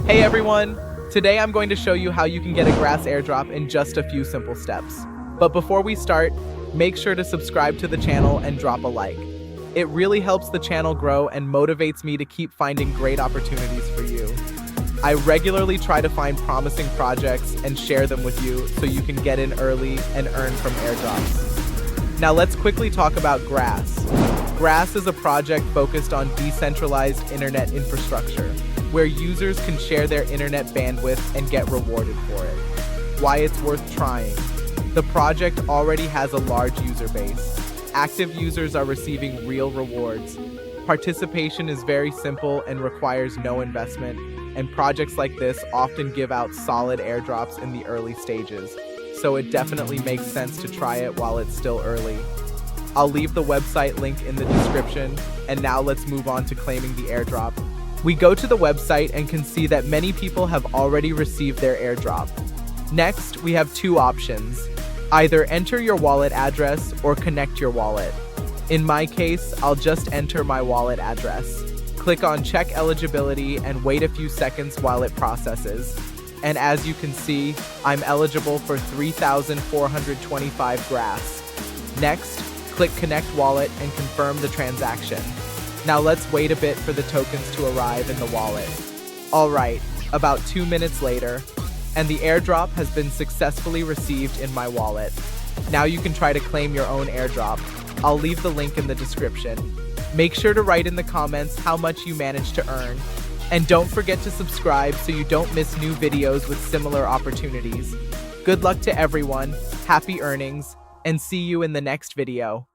Hey everyone! Today I'm going to show you how you can get a grass airdrop in just a few simple steps. But before we start, make sure to subscribe to the channel and drop a like. It really helps the channel grow and motivates me to keep finding great opportunities for you. I regularly try to find promising projects and share them with you so you can get in early and earn from airdrops. Now let's quickly talk about Grass. Grass is a project focused on decentralized internet infrastructure, where users can share their internet bandwidth and get rewarded for it. Why it's worth trying. The project already has a large user base. Active users are receiving real rewards. Participation is very simple and requires no investment, and projects like this often give out solid airdrops in the early stages, so it definitely makes sense to try it while it's still early. I'll leave the website link in the description, and now let's move on to claiming the airdrop. We go to the website and can see that many people have already received their airdrop. Next, we have two options. Either enter your wallet address or connect your wallet. In my case, I'll just enter my wallet address. Click on check eligibility and wait a few seconds while it processes. And as you can see, I'm eligible for 3,425 grass. Next, click connect wallet and confirm the transaction. Now let's wait a bit for the tokens to arrive in the wallet. Alright, about 2 minutes later, and the airdrop has been successfully received in my wallet. Now you can try to claim your own airdrop. I'll leave the link in the description. Make sure to write in the comments how much you managed to earn. And don't forget to subscribe so you don't miss new videos with similar opportunities. Good luck to everyone, happy earnings, and see you in the next video.